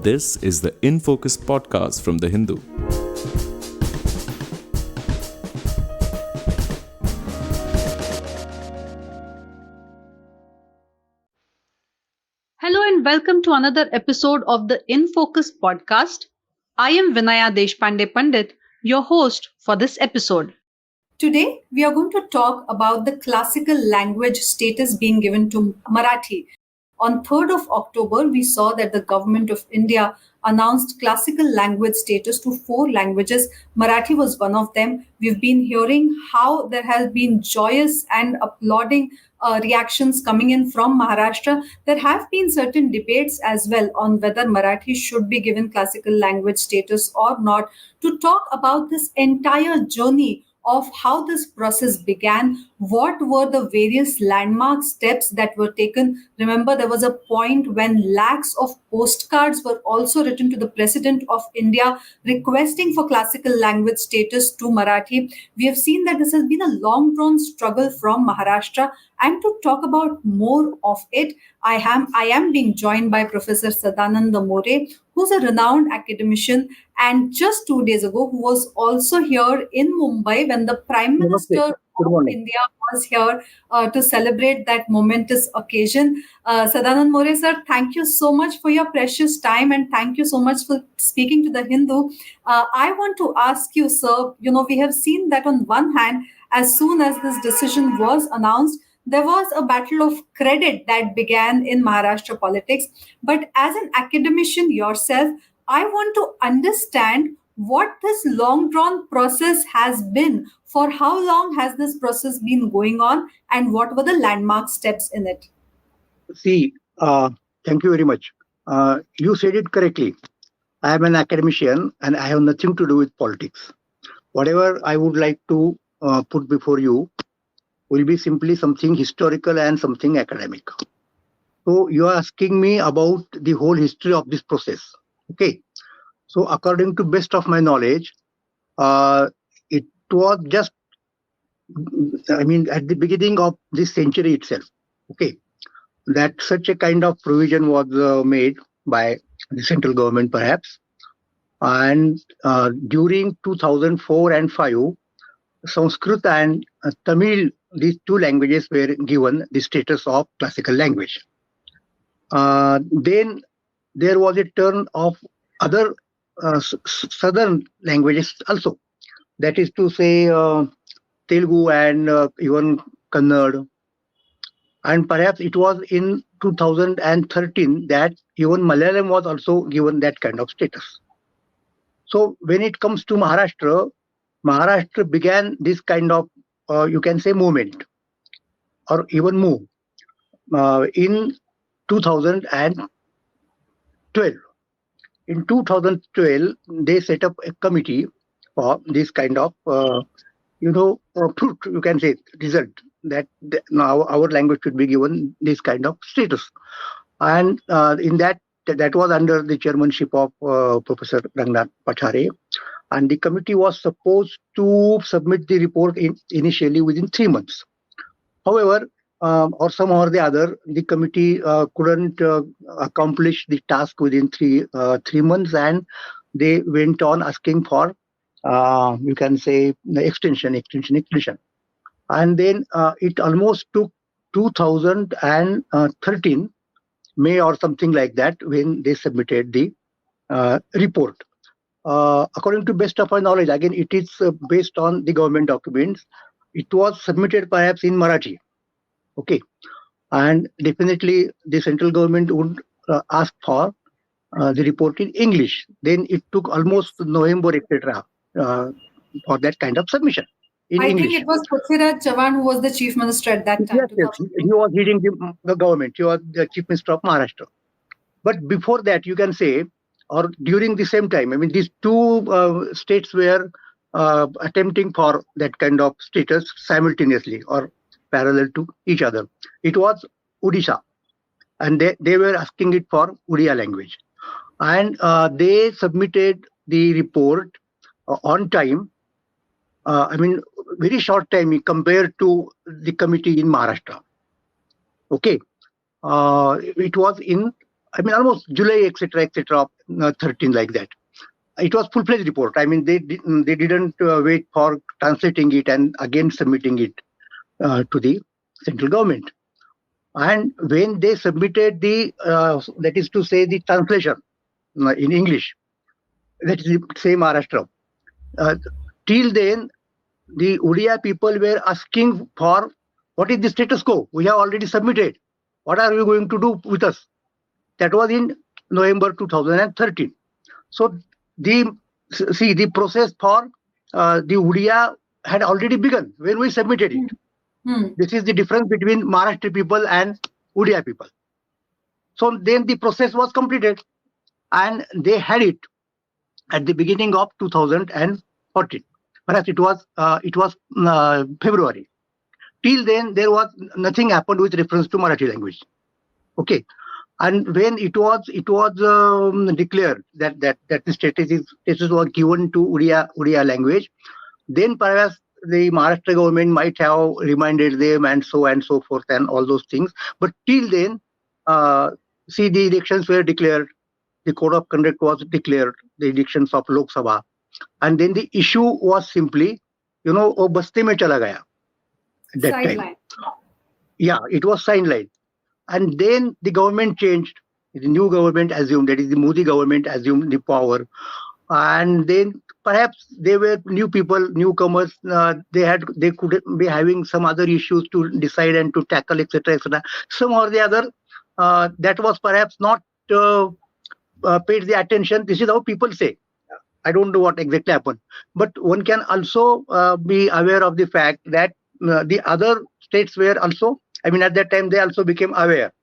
This is the In Focus podcast from The Hindu. Hello and welcome to another episode of the In Focus podcast. I am Vinaya Deshpande Pandit, your host for this episode. Today, we are going to talk about the classical language status being given to Marathi. On 3rd of October, we saw that the government of India announced classical language status to 4 languages. Marathi was one of them. We've been hearing how there has been joyous and applauding reactions coming in from Maharashtra. There have been certain debates as well on whether Marathi should be given classical language status or not. To talk about this entire journey of how this process began, what were the various landmark steps that were taken. Remember, there was a point when lakhs of postcards were also written to the President of India requesting for classical language status to Marathi. We have seen that this has been a long drawn struggle from Maharashtra. And to talk about more of it, I am being joined by Professor Sadananda More, who's a renowned academician and just 2 days ago who was also here in Mumbai when the Prime Minister of India was here to celebrate that momentous occasion. Sadanand More, sir, thank you so much for your precious time and thank you so much for speaking to the Hindu. I want to ask you, sir, we have seen that on one hand, as soon as this decision was announced, there was a battle of credit that began in Maharashtra politics. But as an academician yourself, I want to understand what this long drawn process has been. For how long has this process been going on, and what were the landmark steps in it? See, thank you very much. You said it correctly. I am an academician and I have nothing to do with politics. Whatever I would like to put before you will be simply something historical and something academic. So you are asking me about the whole history of this process. Okay. So according to best of my knowledge, it was just, at the beginning of this century itself. Okay. That such a kind of provision was made by the central government perhaps. And during 2004 and 5, Sanskrit and Tamil, these 2 languages were given the status of classical language. Then there was a turn of other southern languages also. That is to say Telugu and even Kannada. And perhaps it was in 2013 that even Malayalam was also given that kind of status. So when it comes to Maharashtra began this kind of, you can say, movement or even move in 2012. In 2012, they set up a committee for this kind of, fruit, you can say, result that now our language should be given this kind of status. And in that was under the chairmanship of Professor Rangnath Pachare. And the committee was supposed to submit the report initially within 3 months. However, or somehow or the other, the committee couldn't accomplish the task within 3 months, and they went on asking for, you can say, the extension. And then it almost took 2013, May or something like that, when they submitted the report. According to best of my knowledge, again, it is based on the government documents. It was submitted perhaps in Marathi. Okay. And definitely the central government would ask for the report in English. Then it took almost November, etc. For that kind of submission in English. Think it was Prithviraj Chavan who was the chief minister at that time. Yes. He was leading the government. He was the chief minister of Maharashtra. But before that, you can say, or during the same time, these 2 states were attempting for that kind of status simultaneously or parallel to each other. It was Odisha, and they were asking it for Odia language. And they submitted the report on time. Very short time compared to the committee in Maharashtra. Okay. It was in I mean, almost July, etc., 13, like that. It was full-fledged report. I mean, they didn't wait for translating it and again submitting it to the central government. And when they submitted that is to say, the translation in English, that is say Maharashtra, uh, till then, the Odia people were asking for what is the status quo? We have already submitted. What are you going to do with us? That was in November 2013. So the process for the Odia had already begun when we submitted it. This is the difference between Maharashtra people and Odia people. So then the process was completed, and they had it at the beginning of 2014. Perhaps it was February. Till then, there was nothing happened with reference to Marathi language. Okay, and when it was declared that the status was given to Odia language, then perhaps the Maharashtra government might have reminded them and so forth and all those things. But till then, the elections were declared, the code of conduct was declared, the elections of Lok Sabha, and then the issue was simply, oh, baste mein chala gaya. At that time, yeah, it was sidelined, and then the government changed. The new government assumed, that is the Modi government assumed the power, and then perhaps they were new people, newcomers. They could be having some other issues to decide and to tackle, etc., etc. Some or the other, that was perhaps not paid the attention. This is how people say. I don't know what exactly happened, but one can also be aware of the fact that the other states were also, I mean, at that time they also became aware,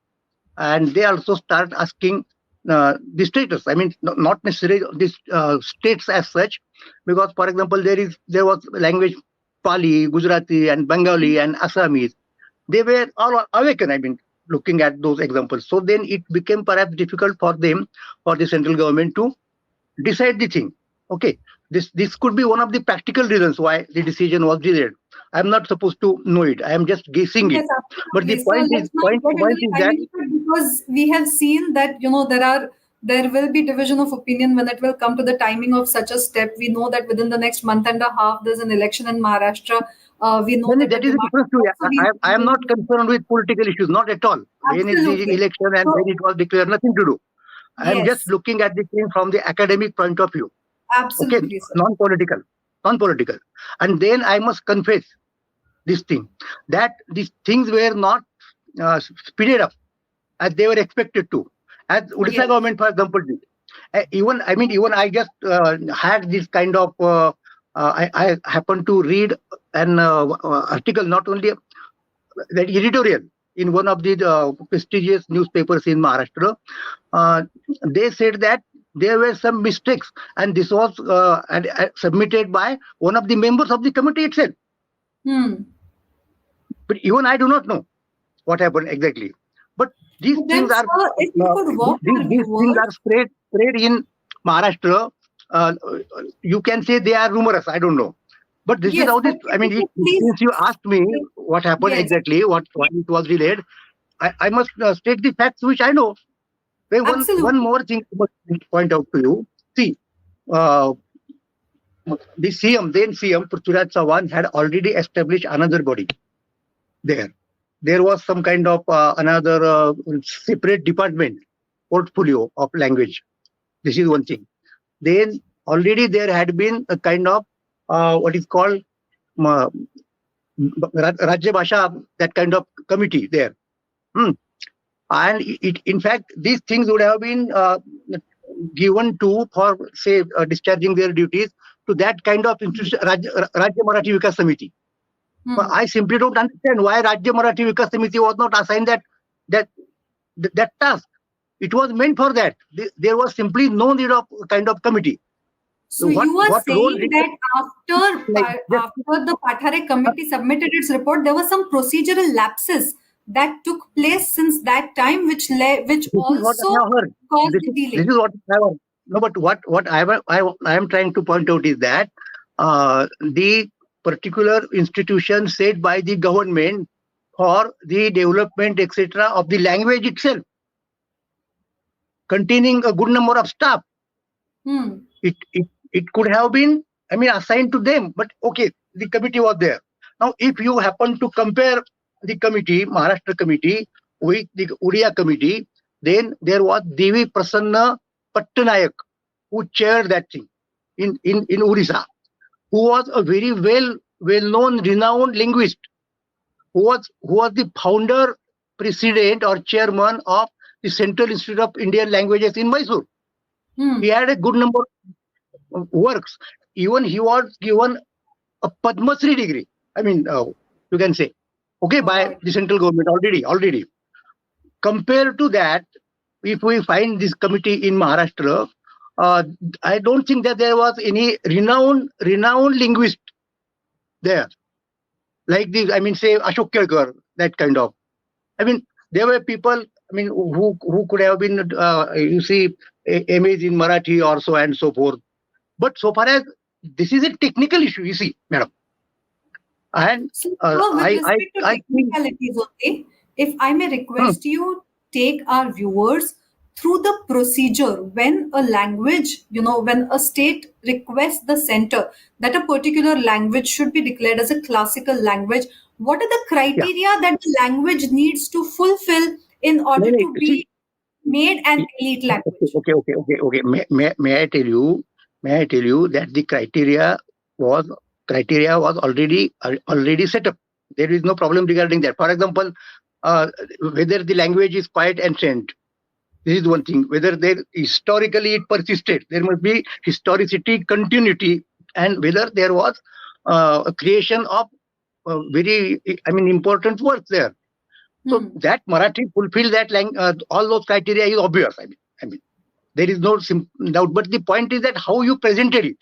and they also start asking the status. I mean, not necessarily these states as such, because, for example, there was language Pali, Gujarati, and Bengali and Assamese. They were all awakened. I mean, looking at those examples. So then it became perhaps difficult for them, for the central government, to decide the thing. Okay, this could be one of the practical reasons why the decision was delayed. I'm not supposed to know it. I am just guessing it. But the point is that, because we have seen that there will be division of opinion when it will come to the timing of such a step. We know that within the next month and a half, there's an election in Maharashtra. We know that is a difference too. I am not concerned with political issues, not at all. When is the election and when it was declared, nothing to do. I am just looking at the thing from the academic point of view. Absolutely, okay, non-political. And then I must confess this thing, that these things were not speeded up as they were expected to, as Odisha government, for example, did. Even I just had this kind of, I happened to read an article, not only that editorial, in one of the prestigious newspapers in Maharashtra. They said that there were some mistakes, and this was submitted by one of the members of the committee itself. But even I do not know what happened exactly. But these things are spread in Maharashtra. You can say they are rumorous. I don't know. But this is how this. I mean, since you asked me what happened exactly, why it was delayed, I must state the facts which I know. One more thing I must point out to you. See, the then CM Prithviraj Chauhan had already established another body there. There was some kind of another separate department, portfolio of language. This is one thing. Then already there had been a kind of what is called Rajya Bhasha, that kind of committee there. And in fact, these things would have been given to, for say, discharging their duties to that kind of institution, Rajya Marathi Vikas Samiti. But I simply don't understand why Rajya Marathi Vikas Samiti was not assigned that task. It was meant for that. There was simply no need of kind of committee. So you are saying that after the Pathare committee submitted its report, there were some procedural lapses that took place since that time, which also caused the delay. This is what I have heard. No, but what I am trying to point out is that the particular institution set by the government for the development, etc., of the language itself. containing a good number of staff. Hmm. It could have been, assigned to them, but okay, the committee was there. Now, if you happen to compare the committee, Maharashtra committee, with the Odia committee, then there was Devi Prasanna Pattanayak, who chaired that thing in Odisha, who was a very well-known, renowned linguist, who was the founder, president, or chairman of the Central Institute of Indian Languages in Mysore. Hmm. He had a good number of works. Even he was given a Padma Shri degree. You can say, okay, by Right. the central government already. Compared to that, if we find this committee in Maharashtra, I don't think that there was any renowned linguist there, like this. Say Ashok Kelkar, that kind of. There were people. Who could have been, MAs in Marathi or so and so forth. But so far as this is a technical issue, you see, madam, and So, with respect to I think. technicalities, okay, if I may Hmm, request you, take our viewers through the procedure when a language, when a state requests the center that a particular language should be declared as a classical language, what are the yeah. criteria that the language needs to fulfill in No, order no, to see, be made an elite okay, language? okay, okay, okay, okay. May I tell you? May I tell you that the was criteria was already set up. There is no problem regarding that. For example, whether the language is quite ancient. This is one thing. Whether there historically it persisted, there must be historicity, continuity, and whether there was a creation of very, important works there. So Hmm. that Marathi fulfill that all those criteria is obvious. There is no doubt. But the point is that how you presented it.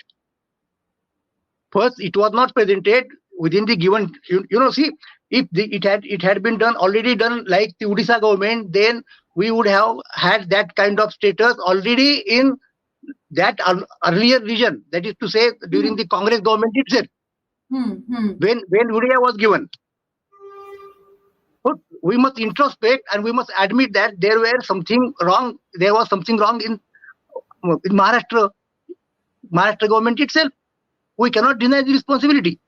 First, it was not presented within the given. See, if it had been already done like the Odisha government, then we would have had that kind of status already in that earlier region. That is to say, during Hmm. the Congress government itself, Hmm. Hmm. when Odisha was given. So we must introspect and we must admit that there was something wrong. There was something wrong in Maharashtra government itself. We cannot deny the responsibility.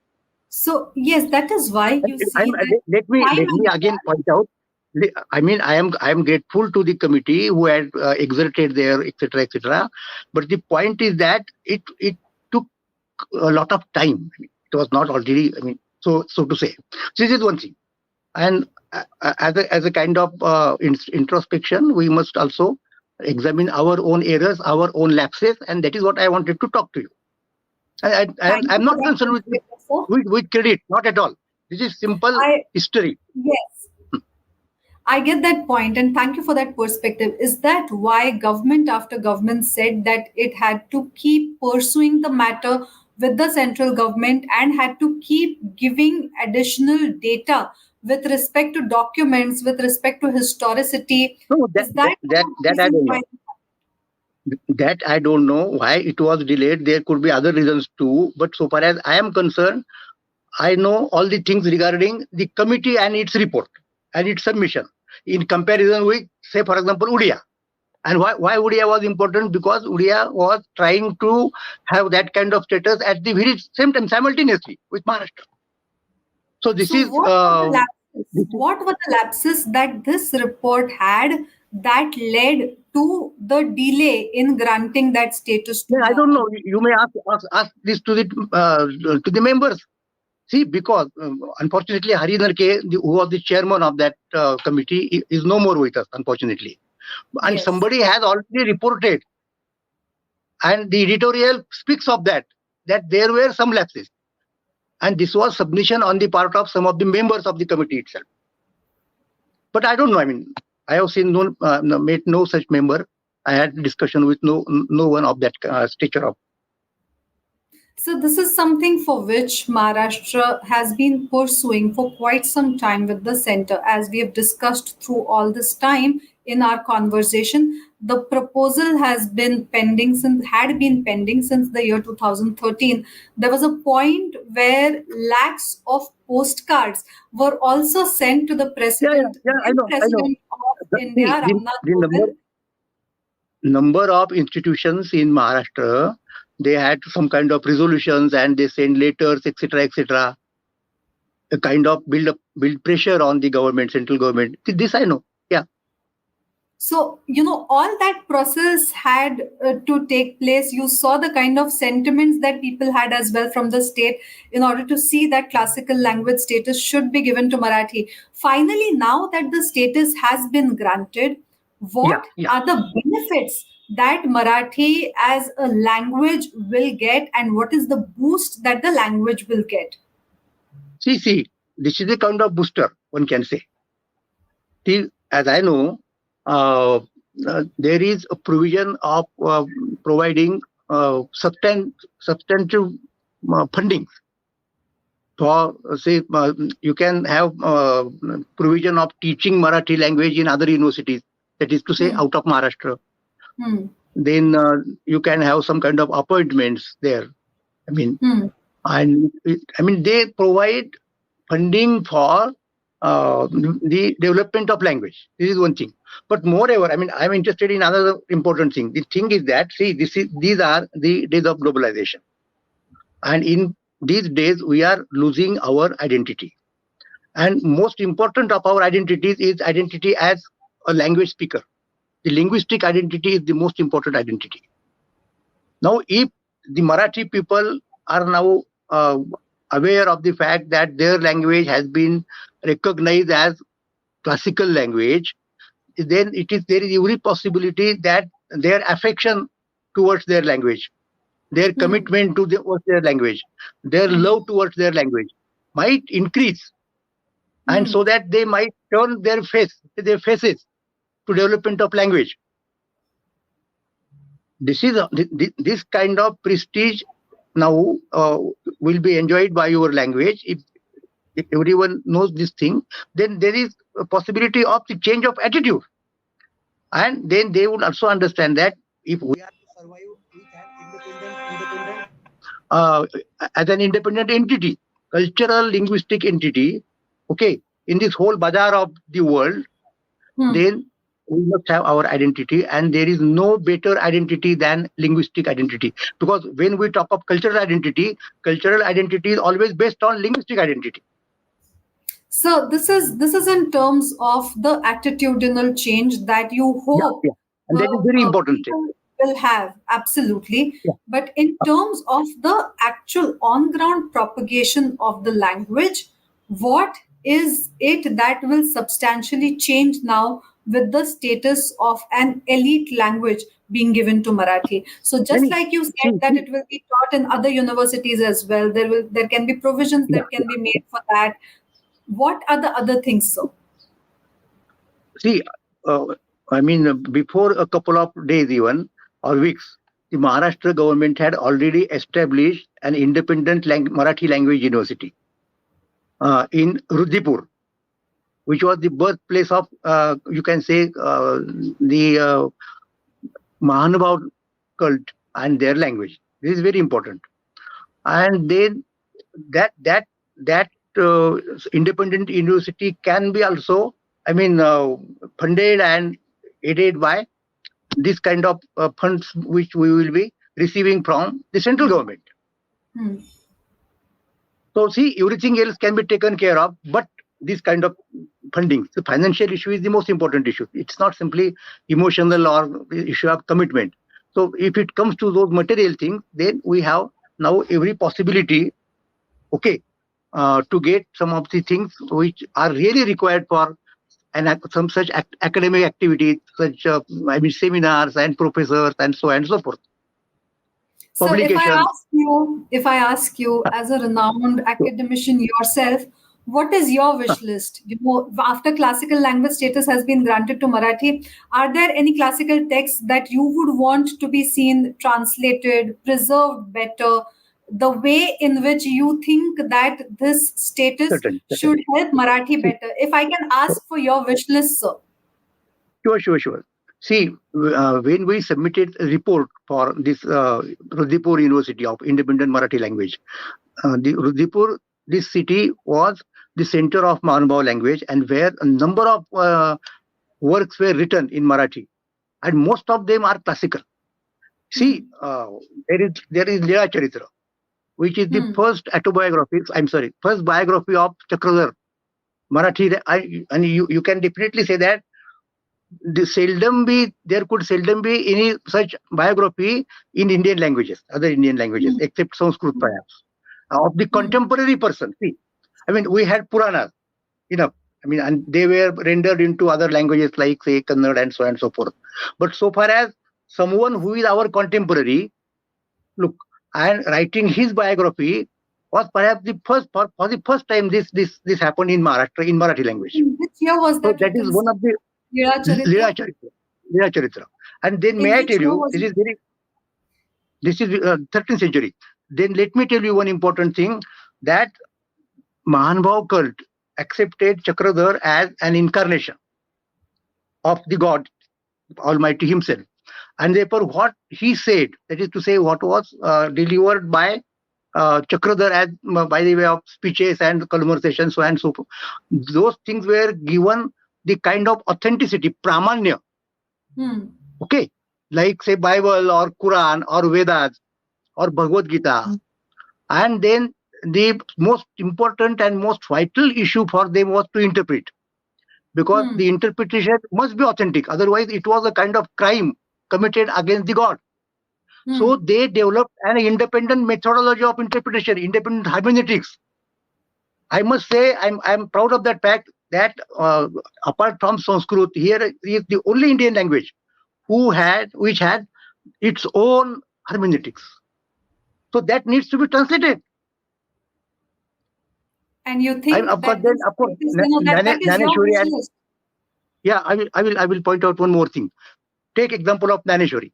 So yes, that is why And you see that let time me and again point out. I am grateful to the committee who had exerted their etc. But the point is that it took a lot of time. It was not already. So to say. This is one thing. And as a kind of introspection, we must also examine our own errors, our own lapses, and that is what I wanted to talk to you. thank I'm you for not that concerned perspective, sir. with credit, not at all. This is simple I history. Yes, I get that point, and thank you for that perspective. Is that why government after government said that it had to keep pursuing the matter with the central government and had to keep giving additional data with respect to documents, with respect to historicity? No, Is that one of the that I reasons don't why? know. That I don't know why it was delayed. There could be other reasons too. But so far as I am concerned, I know all the things regarding the committee and its report and its submission in comparison with, say, for example, Udia. And why Udia was important? Because Udia was trying to have that kind of status at the very same time, simultaneously with Maharashtra. So So, what were the lapses? this is What were the lapses that this report had that led to the delay in granting that status to yeah, I don't Maharashtra? know. You may ask this to the members. See, because unfortunately, Hari Narke, who was the chairman of that committee, is no more with us, unfortunately. And Yes. somebody has already reported, and the editorial speaks of that there were some lapses. And this was submission on the part of some of the members of the committee itself. But I don't know. I have seen met no such member. I had discussion with no one of that stature of. So, this is something for which Maharashtra has been pursuing for quite some time with the center. As we have discussed through all this time in our conversation, the proposal had been pending since the year 2013. There was a point where lakhs of postcards were also sent to the Yeah, yeah, president, yeah. I then know, I know. president of India, See, Ramnath the number Kovind. number of institutions in Maharashtra, they had some kind of resolutions and they send letters, etc., etc. A kind of build pressure on the government, central government. This I know. Yeah, So, all that process had to take place. You saw the kind of sentiments that people had as well from the state in order to see that classical language status should be given to Marathi. Finally, now that the status has been granted, yeah, what yeah. are the benefits that Marathi as a language will get, and what is the boost that the language will get? See, this is a kind of booster, one can say. See, as I know, there is a provision of providing substantive funding for, say, you can have provision of teaching Marathi language in other universities, that is to say, Hmm. out of Maharashtra. Hmm. Then you can have some kind of appointments there. I mean, Hmm. they provide funding for the development of language. This is one thing. But moreover, I'm interested in another important thing. The thing is that, see, these are the days of globalization, and in these days we are losing our identity. And most important of our identities is identity as a language speaker. The linguistic identity is the most important identity. Now, if the Marathi people are now aware of the fact that their language has been recognized as classical language, then there is every possibility that their affection towards their language, their Hmm. commitment towards their language, their love towards their language might increase, and Hmm. so that they might turn their faces to development of language. This kind of prestige now will be enjoyed by your language. If everyone knows this thing, then there is a possibility of the change of attitude, and then they would also understand that if we are to survive with an independent uh, as an independent entity, cultural linguistic entity, okay, in this whole bazaar of the world, Hmm. then we must have our identity, and there is no better identity than linguistic identity. Because when we talk of cultural identity is always based on linguistic identity. So this is in terms of the attitudinal change that you Yeah, hope yeah. And the that is very important step. people will have, absolutely. Yeah. But in terms of the actual on-ground propagation of the language, what is it that will substantially change now with the status of an elite language being given to Marathi? So just Many, like you see, said that see, it will be taught in other universities as well, there can be provisions yeah, that can be made for that. What are the other things, so? see, uh, before a couple of days even or weeks, the Maharashtra government had already established an independent Marathi language university in Rudipur, which was the birthplace of, you can say, the Mahanabhav cult and their language. This is very important. And then that independent university can be also, funded and aided by this kind of funds which we will be receiving from the central Hmm. government. Hmm. So see, everything else can be taken care of, but this kind of funding, the financial issue is the most important issue. It's not simply emotional or issue of commitment. So if it comes to those material things, then we have now every possibility, okay, to get some of the things which are really required for some such academic activities, such seminars and professors and so on and so forth, So publications. if I ask you as a renowned So, academician yourself, what is your wish list? After classical language status has been granted to Marathi, are there any classical texts that you would want to be seen translated, preserved better, the way in which you think that this status should certainly. help Marathi See, better? If I can ask for your wish list, sir. sure. See, when we submitted a report for this Rudipur University of Independent Marathi Language, the Rudipur, this city was the center of Maharashtra language, and where a number of works were written in Marathi. and most of them are classical. See, there is Leela Charitra, which is the first autobiography. First biography of Chakradhar. Marathi, and you can definitely say that there could seldom be any such biography in Indian languages, other Indian languages, except Sanskrit perhaps, of the contemporary person. See, I mean, we had Puranas, enough. I mean, and they were rendered into other languages like, say, Kannada and so on and so forth. But so far as someone who is our contemporary, look, and writing his biography was perhaps the first for the first time this happened in Maharashtra in Marathi language. Which year was So that? that is one of the Leela Leela Charitra? Charitra. Leela Charitra. And then may I tell you, this is 13th century. Then let me tell you one important thing, that Mahanbhav cult accepted Chakradhar as an incarnation of the God Almighty himself. And therefore what he said, that is to say what was delivered by Chakradhar as by the way of speeches and conversations, so on and so forth, those things were given the kind of authenticity, pramanya. Okay, like say Bible or Quran or Vedas or Bhagavad Gita. And then the most important and most vital issue for them was to interpret, because the interpretation must be authentic, otherwise it was a kind of crime committed against the God. So they developed an independent methodology of interpretation, independent hermeneutics. I must say I'm proud of that fact that apart from Sanskrit, here is the only Indian language which had its own hermeneutics. So that needs to be translated. And you think Of course, that is your wish list? Yeah, I will point out one more thing. Take example of Naneshwari.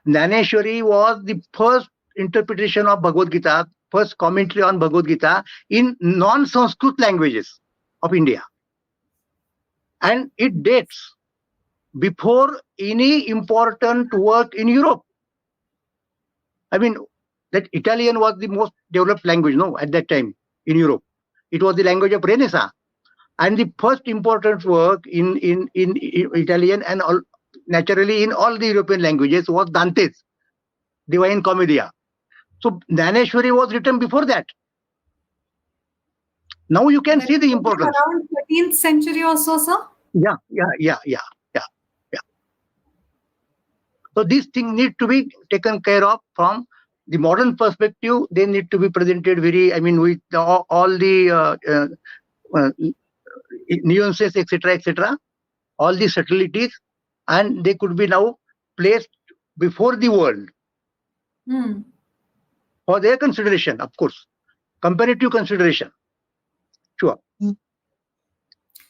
Naneshwari was the first interpretation of Bhagavad Gita, first commentary on Bhagavad Gita in non-Sanskrit languages of India. And it dates before any important work in Europe. I mean, that Italian was the most developed language, at that time in Europe. It was the language of Renaissance. And the first important work in Italian and naturally in all the European languages was Dante's Divine Commedia. So Naneshwari was written before that. Now you can see the importance. Around 13th century or so, sir? Yeah. So these things need to be taken care of from the modern perspective. They need to be presented with all the nuances, etc., all the subtleties, and they could be now placed before the world for their consideration, of course, comparative consideration. Sure.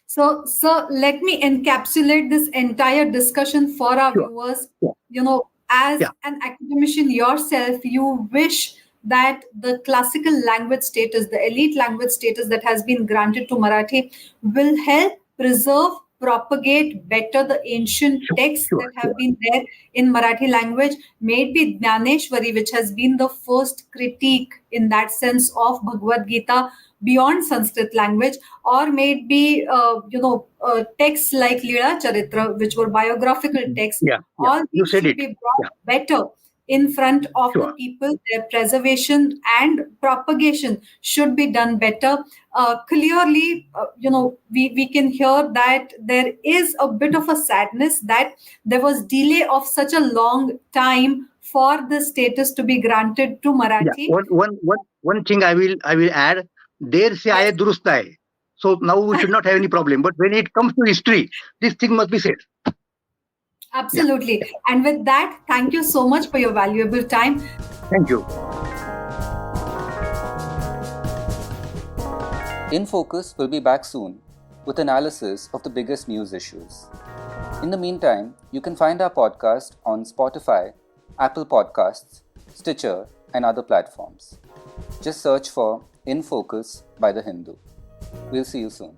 So, sir, let me encapsulate this entire discussion for our viewers. As an academician yourself, you wish that the classical language status, the elite language status that has been granted to Marathi will help preserve, propagate better the ancient texts that have been there in Marathi language. Maybe Jnaneshwari, which has been the first critique in that sense of Bhagavad Gita beyond Sanskrit language, or maybe texts like Leela Charitra, which were biographical texts. All these should be brought better in front of the people. Their preservation and propagation should be done better. Clearly, we can hear that there is a bit of a sadness that there was delay of such a long time for the status to be granted to Marathi. One thing I will add. Der se aaye durust hai. So now we should not have any problem. But when it comes to history, this thing must be said. Absolutely. And with that, thank you so much for your valuable time. Thank you. In Focus will be back soon with analysis of the biggest news issues. In the meantime, you can find our podcast on Spotify, Apple Podcasts, Stitcher, and other platforms. Just search for In Focus by The Hindu. We'll see you soon.